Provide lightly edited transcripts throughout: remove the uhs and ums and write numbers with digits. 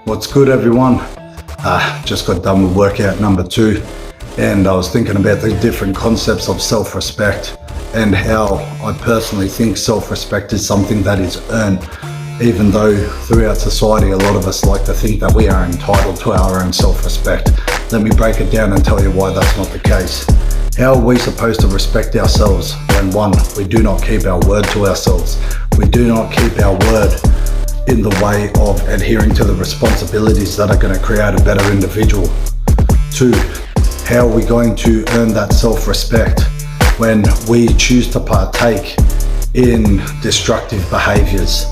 What's good, everyone? Just got done with workout number 2, and I was thinking about the different concepts of self-respect and how I personally think self-respect is something that is earned, even though throughout society a lot of us like to think that we are entitled to our own self-respect. Let me break it down and tell you why that's not the case. How are we supposed to respect ourselves when, one, we do not keep our word to ourselves? We do not keep our word in the way of adhering to the responsibilities that are going to create a better individual. 2, how are we going to earn that self-respect when we choose to partake in destructive behaviors,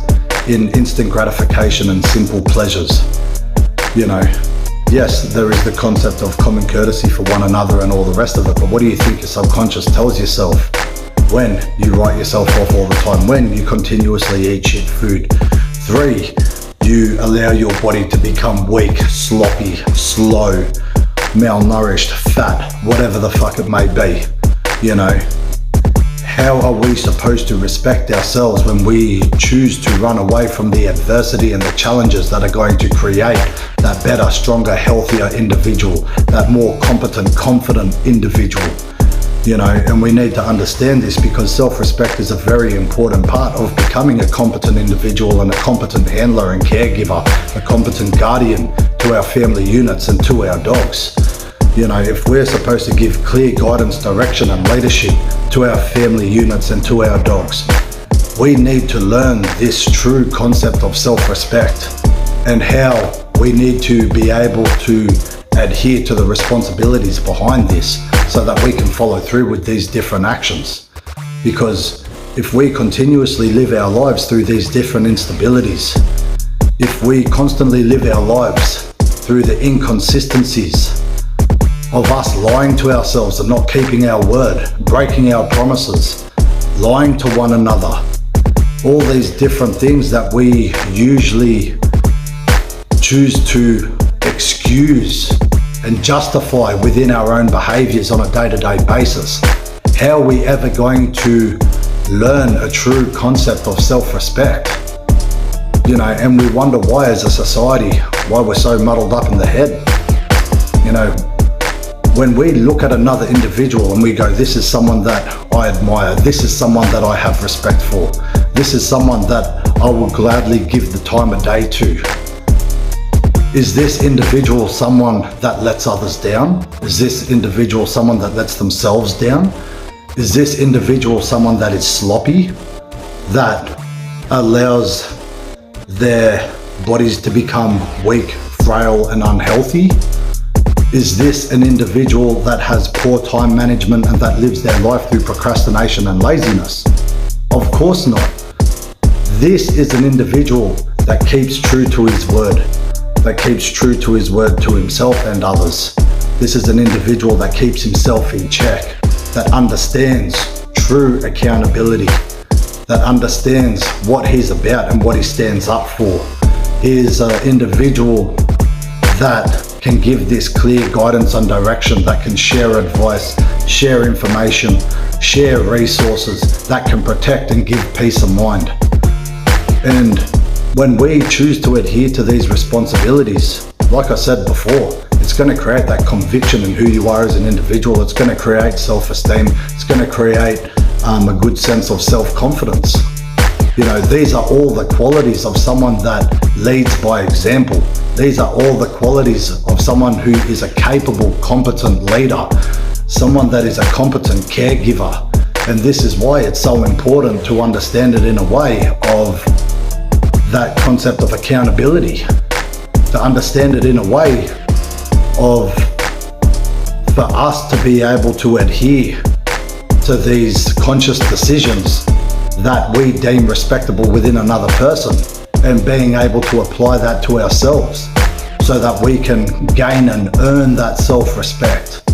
in instant gratification and simple pleasures? Yes, there is the concept of common courtesy for one another and all the rest of it, but what do you think your subconscious tells yourself when you write yourself off all the time, when you continuously eat shit food? 3, you allow your body to become weak, sloppy, slow, malnourished, fat, whatever the fuck it may be. How are we supposed to respect ourselves when we choose to run away from the adversity and the challenges that are going to create that better, stronger, healthier individual, that more competent, confident individual? And we need to understand this because self-respect is a very important part of becoming a competent individual and a competent handler and caregiver, a competent guardian to our family units and to our dogs. If we're supposed to give clear guidance, direction and leadership to our family units and to our dogs, we need to learn this true concept of self-respect and how we need to be able to adhere to the responsibilities behind this so that we can follow through with these different actions. Because if we continuously live our lives through these different instabilities, if we constantly live our lives through the inconsistencies of us lying to ourselves and not keeping our word, breaking our promises, lying to one another, all these different things that we usually choose to excuse and justify within our own behaviors on a day-to-day basis, how are we ever going to learn a true concept of self-respect? And we wonder why as a society, why we're so muddled up in the head. When we look at another individual and we go, this is someone that I admire, this is someone that I have respect for, this is someone that I will gladly give the time of day to. Is this individual someone that lets others down? Is this individual someone that lets themselves down? Is this individual someone that is sloppy, that allows their bodies to become weak, frail and unhealthy? Is this an individual that has poor time management and that lives their life through procrastination and laziness? Of course not. This is an individual that keeps true to his word, that keeps true to his word to himself and others. This is an individual that keeps himself in check, that understands true accountability, that understands what he's about and what he stands up for. He is an individual that can give this clear guidance and direction, that can share advice, share information, share resources, that can protect and give peace of mind. And when we choose to adhere to these responsibilities, like I said before, it's going to create that conviction in who you are as an individual. It's going to create self-esteem. It's going to create a good sense of self-confidence. These are all the qualities of someone that leads by example. These are all the qualities of someone who is a capable, competent leader, someone that is a competent caregiver. And this is why it's so important to understand it in a way of that concept of accountability, to understand it in a way of, for us to be able to adhere to these conscious decisions that we deem respectable within another person, and being able to apply that to ourselves so that we can gain and earn that self-respect.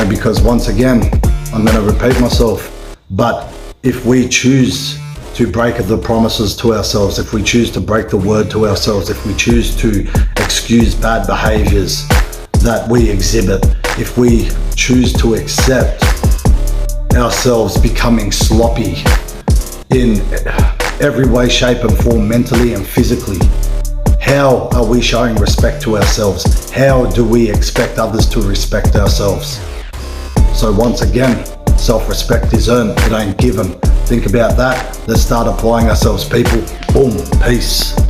Because once again, I'm going to repeat myself, but if we choose to break the promises to ourselves, if we choose to break the word to ourselves, if we choose to excuse bad behaviors that we exhibit, if we choose to accept ourselves becoming sloppy in every way, shape and form, mentally and physically, How are we showing respect to ourselves? How do we expect others to respect ourselves? So once again, self-respect is earned, it ain't given. Think about that. Let's start applying ourselves, people. Boom, peace.